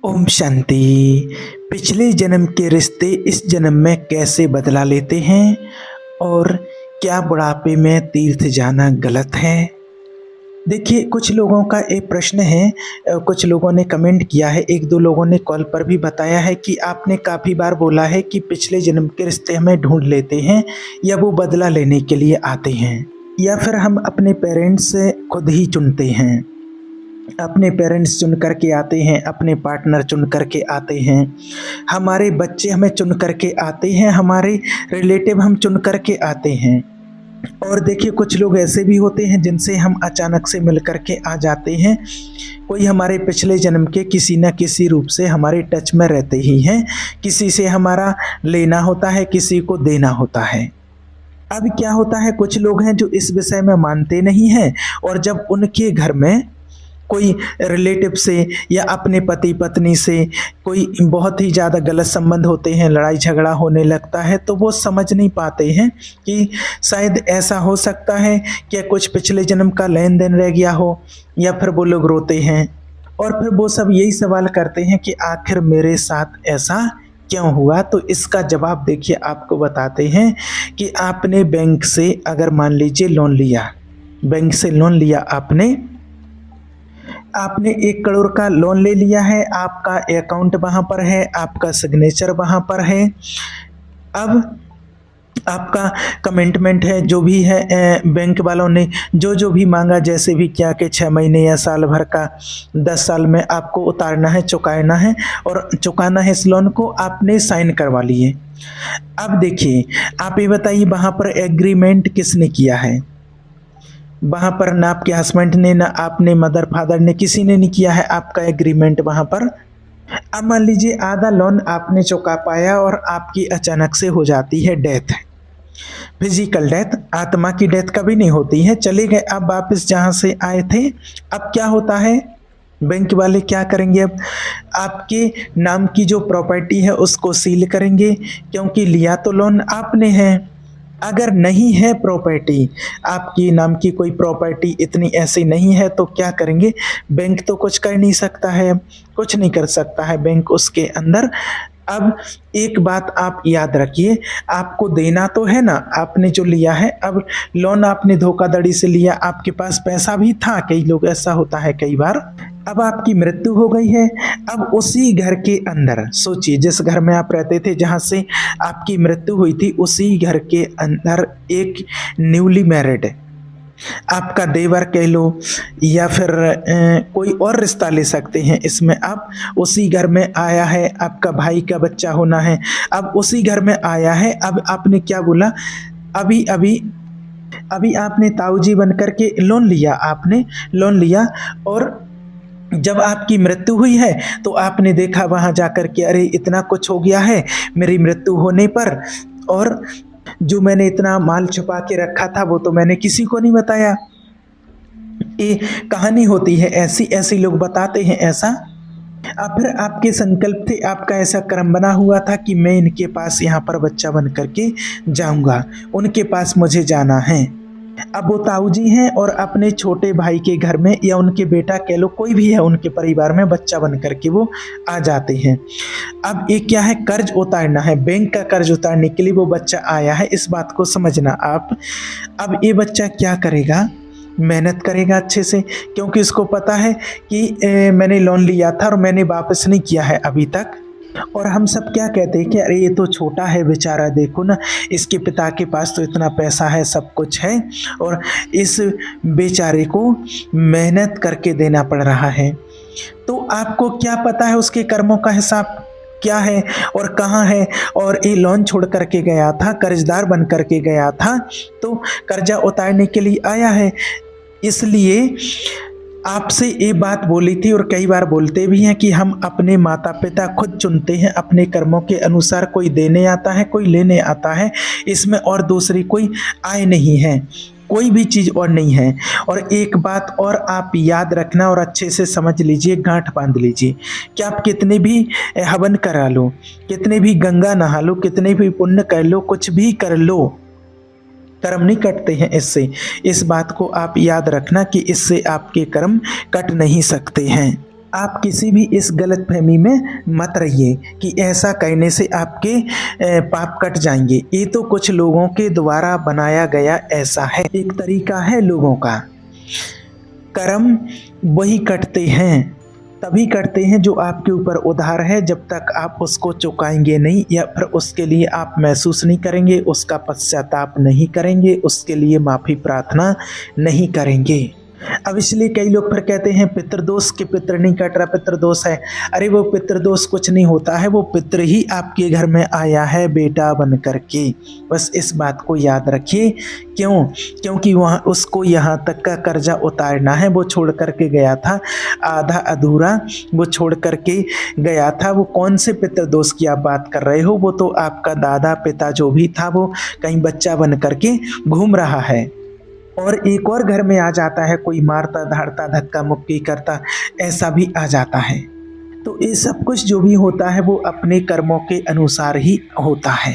ओम शांति। पिछले जन्म के रिश्ते इस जन्म में कैसे बदला लेते हैं और क्या बुढ़ापे में तीर्थ जाना गलत है? देखिए, कुछ लोगों का एक प्रश्न है। कुछ लोगों ने कमेंट किया है, एक दो लोगों ने कॉल पर भी बताया है कि आपने काफ़ी बार बोला है कि पिछले जन्म के रिश्ते हमें ढूंढ लेते हैं या वो बदला लेने के लिए आते हैं, या फिर हम अपने पेरेंट्स से खुद ही चुनते हैं। अपने पेरेंट्स चुन कर के आते हैं, अपने पार्टनर चुन कर के आते हैं, हमारे बच्चे हमें चुन कर के आते हैं, हमारे रिलेटिव हम चुन कर के आते हैं। और देखिए, कुछ लोग ऐसे भी होते हैं जिनसे हम अचानक से मिल कर के आ जाते हैं। कोई हमारे पिछले जन्म के किसी न किसी रूप से हमारे टच में रहते ही हैं। किसी से हमारा लेना होता है, किसी को देना होता है। अब क्या होता है, कुछ लोग हैं जो इस विषय में मानते नहीं हैं, और जब उनके घर में कोई रिलेटिव से या अपने पति पत्नी से कोई बहुत ही ज़्यादा गलत संबंध होते हैं, लड़ाई झगड़ा होने लगता है, तो वो समझ नहीं पाते हैं कि शायद ऐसा हो सकता है कि कुछ पिछले जन्म का लेन देन रह गया हो, या फिर वो लोग रोते हैं और फिर वो सब यही सवाल करते हैं कि आखिर मेरे साथ ऐसा क्यों हुआ। तो इसका जवाब देखिए, आपको बताते हैं कि आपने बैंक से अगर मान लीजिए लोन लिया, बैंक से लोन लिया, आपने 1 करोड़ का लोन ले लिया है, आपका अकाउंट वहाँ पर है, आपका सिग्नेचर वहाँ पर है। अब आपका कमिटमेंट है, जो भी है बैंक वालों ने जो जो भी मांगा, जैसे भी क्या कि 6 महीने या साल भर का, 10 साल में आपको उतारना है, चुकाना है और चुकाना है इस लोन को, आपने साइन करवा लिए। अब देखिए, आप ये बताइए, वहाँ पर एग्रीमेंट किसने किया है? वहाँ पर ना आपके हस्बैंड ने, ना आपने, मदर फादर ने, किसी ने नहीं किया है आपका एग्रीमेंट वहाँ पर। अब मान लीजिए आधा लोन आपने चुका पाया और आपकी अचानक से हो जाती है डेथ, फिजिकल डेथ, आत्मा की डेथ कभी नहीं होती है, चले गए अब वापस जहाँ से आए थे। अब क्या होता है, बैंक वाले क्या करेंगे? अब आपके नाम की जो प्रॉपर्टी है उसको सील करेंगे, क्योंकि लिया तो लोन आपने है। अगर नहीं है प्रॉपर्टी, आपकी नाम की कोई प्रॉपर्टी इतनी ऐसी नहीं है, तो क्या करेंगे? बैंक तो कुछ कर नहीं सकता है, कुछ नहीं कर सकता है बैंक उसके अंदर। अब एक बात आप याद रखिए, आपको देना तो है ना, आपने जो लिया है। अब लोन आपने धोखाधड़ी से लिया, आपके पास पैसा भी था, कई लोग ऐसा होता है कई बार। अब आपकी मृत्यु हो गई है, अब उसी घर के अंदर सोचिए, जिस घर में आप रहते थे, जहाँ से आपकी मृत्यु हुई थी, उसी घर के अंदर एक न्यूली मैरिड, आपका देवर कह लो या फिर कोई और रिश्ता ले सकते हैं इसमें, आप उसी घर में आया है, आपका भाई का बच्चा होना है, अब उसी घर में आया है। अब आपने क्या बोला, अभी अभी अभी आपने ताऊजी बन करके लोन लिया, आपने लोन लिया, और जब आपकी मृत्यु हुई है तो आपने देखा वहाँ जाकर के, अरे इतना कुछ हो गया है मेरी मृत्यु होने पर, और जो मैंने इतना माल छुपा के रखा था वो तो मैंने किसी को नहीं बताया। ये कहानी होती है, ऐसी ऐसी लोग बताते हैं ऐसा। अब फिर आपके संकल्प थे, आपका ऐसा कर्म बना हुआ था कि मैं इनके पास यहाँ पर बच्चा बन करके जाऊंगा, उनके पास मुझे जाना है। अब वो ताऊ जी हैं और अपने छोटे भाई के घर में, या उनके बेटा कह लो, कोई भी है उनके परिवार में, बच्चा बन करके वो आ जाते हैं। अब ये क्या है, कर्ज उतारना है, बैंक का कर्ज उतारने के लिए वो बच्चा आया है, इस बात को समझना आप। अब ये बच्चा क्या करेगा, मेहनत करेगा अच्छे से, क्योंकि उसको पता है कि मैंने लोन लिया था और मैंने वापस नहीं किया है अभी तक। और हम सब क्या कहते हैं कि अरे ये तो छोटा है बेचारा, देखो ना, इसके पिता के पास तो इतना पैसा है, सब कुछ है, और इस बेचारे को मेहनत करके देना पड़ रहा है। तो आपको क्या पता है उसके कर्मों का हिसाब क्या है और कहाँ है? और ये लोन छोड़ करके गया था, कर्जदार बन करके गया था, तो कर्जा उतारने के लिए आया है। इसलिए आपसे ये बात बोली थी, और कई बार बोलते भी हैं कि हम अपने माता पिता खुद चुनते हैं अपने कर्मों के अनुसार। कोई देने आता है, कोई लेने आता है, इसमें और दूसरी कोई आय नहीं है, कोई भी चीज़ और नहीं है। और एक बात और आप याद रखना और अच्छे से समझ लीजिए, गांठ बांध लीजिए, कि आप कितने भी हवन करा लो, कितने भी गंगा नहा लो, कितने भी पुण्य कर लो, कुछ भी कर लो, कर्म नहीं कटते हैं इससे। इस बात को आप याद रखना कि इससे आपके कर्म कट नहीं सकते हैं। आप किसी भी इस गलतफहमी में मत रहिए कि ऐसा कहने से आपके पाप कट जाएंगे। ये तो कुछ लोगों के द्वारा बनाया गया ऐसा है, एक तरीका है लोगों का। कर्म वही कटते हैं, तभी कटते हैं जो आपके ऊपर उधार है। जब तक आप उसको चुकाएंगे नहीं या फिर उसके लिए आप महसूस नहीं करेंगे, उसका पश्चाताप नहीं करेंगे, उसके लिए माफ़ी प्रार्थना नहीं करेंगे। अब इसलिए कई लोग फिर कहते हैं पितृदोष के पितृ नहीं कट रहा, पितृदोष है। अरे वो पितृदोष कुछ नहीं होता है, वो पितृ ही आपके घर में आया है बेटा बन करके। बस इस बात को याद रखिए। क्यों? क्योंकि वहाँ उसको यहाँ तक का कर्जा उतारना है। वो छोड़ करके गया था आधा अधूरा, वो छोड़ करके गया था। वो कौन से पितृदोष की आप बात कर रहे हो? वो तो आपका दादा पिता जो भी था वो कहीं बच्चा बन करके घूम रहा है और एक और घर में आ जाता है, कोई मारता धाड़ता धक्का मुक्की करता, ऐसा भी आ जाता है। तो ये सब कुछ जो भी होता है वो अपने कर्मों के अनुसार ही होता है।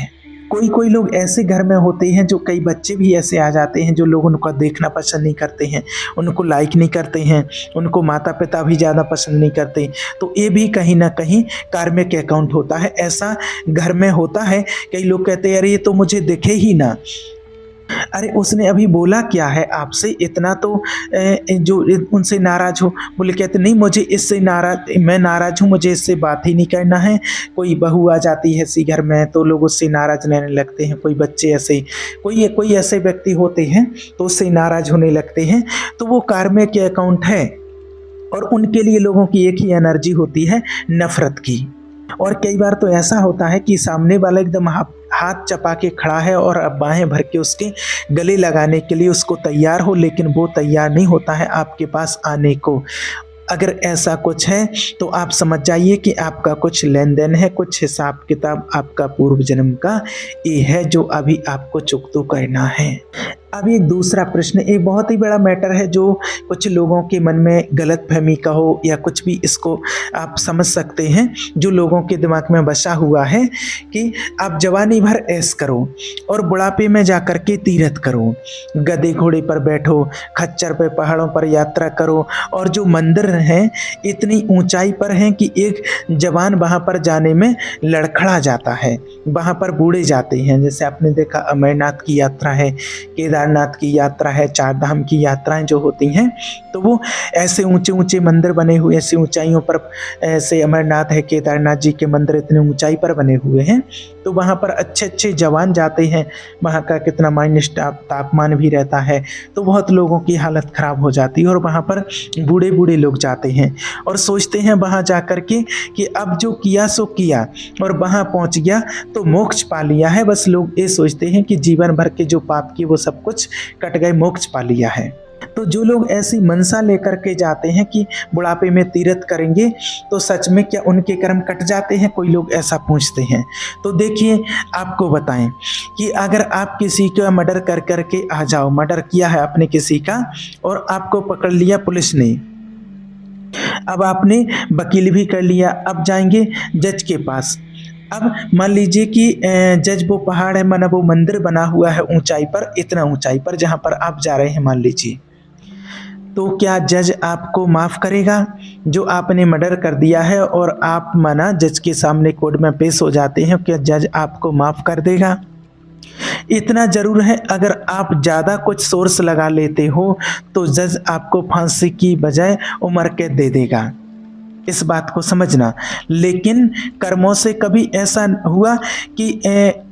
कोई कोई लोग ऐसे घर में होते हैं जो कई बच्चे भी ऐसे आ जाते हैं जो लोग उनको देखना पसंद नहीं करते हैं, उनको लाइक नहीं करते हैं, उनको माता पिता भी ज़्यादा पसंद नहीं करते। तो ये भी कहीं ना कहीं कार्मिक अकाउंट होता है, ऐसा घर में होता है। कई लोग कहते हैं अरे ये तो मुझे दिखे ही ना, अरे उसने अभी बोला क्या है आपसे, इतना तो जो उनसे नाराज़ हो। बोले कहते नहीं मुझे इससे नाराज़, मैं नाराज़ हूँ, मुझे इससे बात ही नहीं करना है। कोई बहू आ जाती है ऐसी घर में तो लोग उससे नाराज़ रहने लगते हैं। कोई बच्चे ऐसे, कोई ऐसे व्यक्ति होते हैं तो उससे नाराज़ होने लगते हैं। तो वो कार्मिक अकाउंट है और उनके लिए लोगों की एक ही एनर्जी होती है, नफ़रत की। और कई बार तो ऐसा होता है कि सामने वाला एकदम हाथ चपा के खड़ा है और अब बाहें भर के उसके गले लगाने के लिए उसको तैयार हो, लेकिन वो तैयार नहीं होता है आपके पास आने को। अगर ऐसा कुछ है तो आप समझ जाइए कि आपका कुछ लेन देन है, कुछ हिसाब किताब आपका पूर्व जन्म का ये है जो अभी आपको चुकता करना है। अब एक दूसरा प्रश्न, एक बहुत ही बड़ा मैटर है जो कुछ लोगों के मन में गलतफहमी का हो या कुछ भी, इसको आप समझ सकते हैं, जो लोगों के दिमाग में बसा हुआ है कि आप जवानी भर ऐश करो और बुढ़ापे में जा कर के तीर्थ करो, गधे घोड़े पर बैठो, खच्चर पे पहाड़ों पर यात्रा करो। और जो मंदिर हैं इतनी ऊंचाई पर हैं कि एक जवान वहाँ पर जाने में लड़खड़ा जाता है, वहाँ पर बूढ़े जाते हैं। जैसे आपने देखा अमरनाथ की यात्रा है, केदारनाथ की यात्रा है, चार धाम की यात्राएं जो होती हैं, तो वो ऐसे ऊंचे ऊंचे मंदिर बने हुए, ऐसी ऊंचाइयों पर, ऐसे अमरनाथ है, केदारनाथ जी के मंदिर इतने ऊंचाई पर बने हुए हैं, तो वहाँ पर अच्छे अच्छे जवान जाते हैं। वहाँ का कितना माइनस तापमान भी रहता है, तो बहुत लोगों की हालत ख़राब हो जाती है। और वहाँ पर बूढ़े बूढ़े लोग जाते हैं और सोचते हैं वहाँ जा कर के कि अब जो किया सो किया और वहाँ पहुँच गया तो मोक्ष पा लिया है। बस लोग ये सोचते हैं कि जीवन भर के जो पाप किए वो सब कुछ कट गए, मोक्ष पा लिया है। तो जो लोग ऐसी मनसा लेकर के जाते हैं कि बुढ़ापे में तीर्थ करेंगे, तो सच में क्या उनके कर्म कट जाते हैं? कोई लोग ऐसा पूछते हैं। तो देखिए आपको बताएं कि अगर आप किसी का मर्डर कर करके आ जाओ, मर्डर किया है आपने किसी का और आपको पकड़ लिया पुलिस ने, अब आपने वकील भी कर लिया, अब जाएंगे जज के पास। अब मान लीजिए कि जज वो पहाड़ है, माना वो मंदिर बना हुआ है ऊंचाई पर, इतना ऊंचाई पर जहाँ पर आप जा रहे हैं मान लीजिए, तो क्या जज आपको माफ़ करेगा? जो आपने मर्डर कर दिया है और आप माना जज के सामने कोर्ट में पेश हो जाते हैं, क्या जज आपको माफ़ कर देगा? इतना ज़रूर है, अगर आप ज़्यादा कुछ सोर्स लगा लेते हो तो जज आपको फांसी की बजाय उम्र कैद दे देगा। इस बात को समझना। लेकिन कर्मों से कभी ऐसा हुआ कि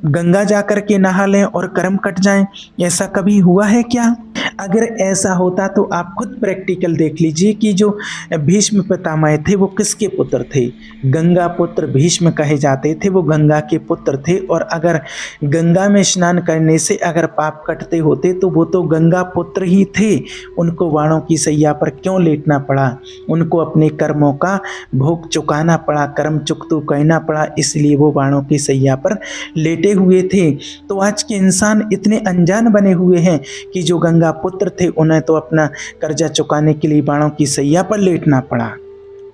गंगा जा कर के नहा लें और कर्म कट जाएं? ऐसा कभी हुआ है क्या? अगर ऐसा होता तो आप खुद प्रैक्टिकल देख लीजिए कि जो भीष्म पितामह थे वो किसके पुत्र थे? गंगा पुत्र भीष्म कहे जाते थे, वो गंगा के पुत्र थे। और अगर गंगा में स्नान करने से अगर पाप कटते होते तो वो तो गंगा पुत्र ही थे। उनको वाणों की सैया पर क्यों लेटना पड़ा? उनको अपने कर्मों का भोग चुकाना पड़ा, कर्म चुकतू कहना पड़ा, इसलिए वो बाणों की सैया पर लेटे हुए थे। तो आज के इंसान इतने अनजान बने हुए हैं कि जो गंगा पुत्र थे उन्हें तो अपना कर्जा चुकाने के लिए बाणों की सैया पर लेटना पड़ा।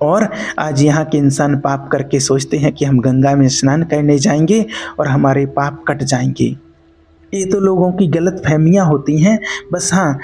और आज यहाँ के इंसान पाप करके सोचते हैं कि हम गंगा में स्नान करने जाएंगे और हमारे पाप कट जाएंगे। ये तो लोगों की गलत फहमियाँ होती हैं। बस हाँ,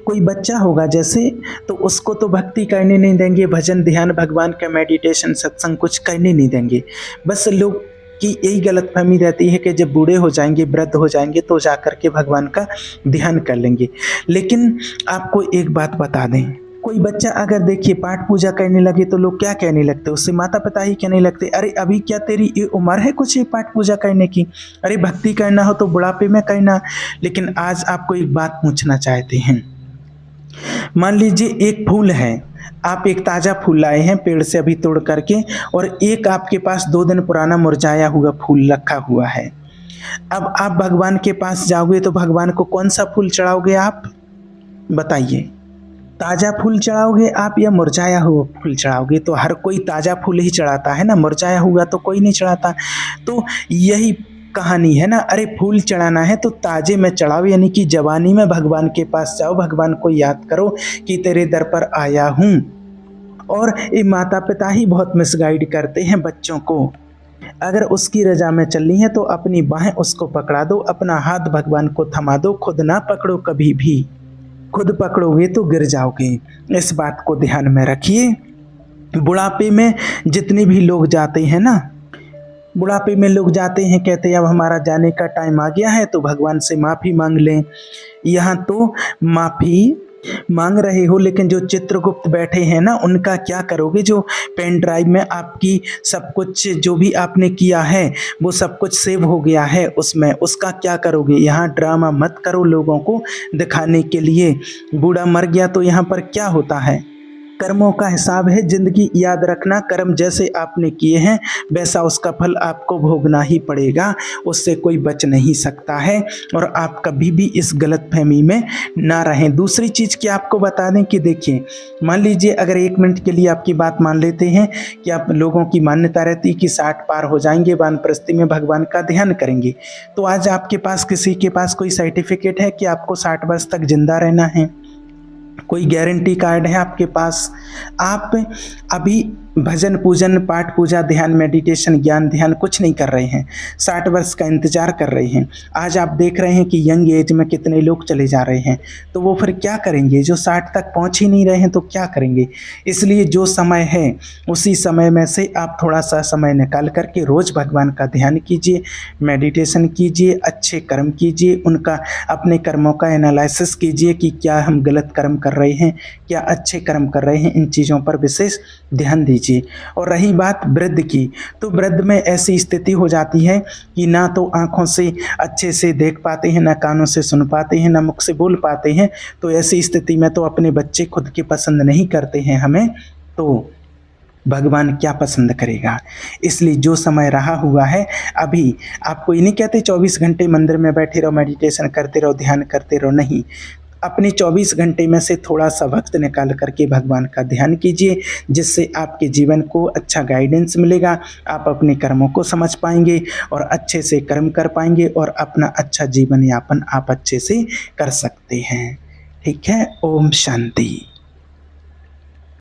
कोई बच्चा होगा जैसे, तो उसको तो भक्ति करने नहीं देंगे, भजन ध्यान भगवान का मेडिटेशन सत्संग कुछ करने नहीं देंगे। बस लोग की यही गलतफहमी रहती है कि जब बूढ़े हो जाएंगे, वृद्ध हो जाएंगे, तो जा कर के भगवान का ध्यान कर लेंगे। लेकिन आपको एक बात बता दें, कोई बच्चा अगर देखिए पाठ पूजा करने लगे तो लोग क्या कहने लगते, उससे माता पिता ही कहने लगते, अरे अभी क्या तेरी ये उम्र है कुछ ये पाठ पूजा करने की, अरे भक्ति करना हो तो बुढ़ापे में करना। लेकिन आज आपको एक बात पूछना चाहते हैं, मान लीजिए एक फूल है, आप एक ताज़ा फूल लाए हैं पेड़ से अभी तोड़ करके, और एक आपके पास 2 दिन पुराना मुरझाया हुआ फूल रखा हुआ है। अब आप भगवान के पास जाओगे तो भगवान को कौन सा फूल चढ़ाओगे आप बताइए? ताज़ा फूल चढ़ाओगे आप या मुरझाया हुआ फूल चढ़ाओगे? तो हर कोई ताज़ा फूल ही चढ़ाता है ना, मुरझाया हुआ तो कोई नहीं चढ़ाता। तो यही कहानी है ना, अरे फूल चढ़ाना है तो ताजे में चढ़ाओ, यानी कि जवानी में भगवान के पास जाओ, भगवान को याद करो कि तेरे दर पर आया हूँ। और ये माता पिता ही बहुत मिसगाइड करते हैं बच्चों को। अगर उसकी रजा में चलनी है तो अपनी बाहें उसको पकड़ा दो, अपना हाथ भगवान को थमा दो, खुद ना पकड़ो कभी भी, खुद पकड़ोगे तो गिर जाओगे। इस बात को ध्यान में रखिए। बुढ़ापे में जितने भी लोग जाते हैं ना, बुढ़ापे में लोग जाते हैं, कहते हैं अब हमारा जाने का टाइम आ गया है तो भगवान से माफ़ी मांग लें। यहाँ तो माफ़ी मांग रहे हो, लेकिन जो चित्रगुप्त बैठे हैं ना, उनका क्या करोगे? जो पेन ड्राइव में आपकी सब कुछ जो भी आपने किया है वो सब कुछ सेव हो गया है उसमें, उसका क्या करोगे? यहाँ ड्रामा मत करो लोगों को दिखाने के लिए। बूढ़ा मर गया तो यहाँ पर क्या होता है? कर्मों का हिसाब है ज़िंदगी, याद रखना। कर्म जैसे आपने किए हैं वैसा उसका फल आपको भोगना ही पड़ेगा, उससे कोई बच नहीं सकता है। और आप कभी भी इस गलतफहमी में ना रहें। दूसरी चीज़ कि आपको बता दें कि देखिए, मान लीजिए अगर 1 मिनट के लिए आपकी बात मान लेते हैं कि आप लोगों की मान्यता रहती है कि 60 पार हो जाएंगे, वानप्रस्थी में भगवान का ध्यान करेंगे, तो आज आपके पास किसी के पास कोई सर्टिफिकेट है कि आपको 60 वर्ष तक जिंदा रहना है? कोई गारंटी कार्ड है आपके पास? आप अभी भजन पूजन पाठ पूजा ध्यान मेडिटेशन ज्ञान ध्यान कुछ नहीं कर रहे हैं, 60 वर्ष का इंतजार कर रहे हैं। आज आप देख रहे हैं कि यंग एज में कितने लोग चले जा रहे हैं, तो वो फिर क्या करेंगे? जो 60 तक पहुंच ही नहीं रहे हैं तो क्या करेंगे? इसलिए जो समय है उसी समय में से आप थोड़ा सा समय निकाल करके रोज़ भगवान का ध्यान कीजिए, मेडिटेशन कीजिए, अच्छे कर्म कीजिए, उनका अपने कर्मों का एनालिसिस कीजिए कि क्या हम गलत कर्म कर रहे हैं, क्या अच्छे कर्म कर रहे हैं, इन चीज़ों पर विशेष ध्यान दीजिए। और रही बात वृद्ध की, तो वृद्ध में ऐसी स्थिति हो जाती है कि ना तो आंखों से अच्छे से देख पाते हैं, ना कानों से सुन पाते हैं, ना मुख से बोल पाते हैं। तो ऐसी स्थिति में तो अपने बच्चे खुद के पसंद नहीं करते हैं हमें, तो भगवान क्या पसंद करेगा? इसलिए जो समय रहा हुआ है अभी, आपको ये नहीं कहते 24 घंटे मंदिर में बैठे रहो, मेडिटेशन करते रहो, ध्यान करते रहो, नहीं। अपने 24 घंटे में से थोड़ा सा वक्त निकाल करके भगवान का ध्यान कीजिए, जिससे आपके जीवन को अच्छा गाइडेंस मिलेगा, आप अपने कर्मों को समझ पाएंगे और अच्छे से कर्म कर पाएंगे और अपना अच्छा जीवन यापन आप अच्छे से कर सकते हैं। ठीक है, ओम शांति।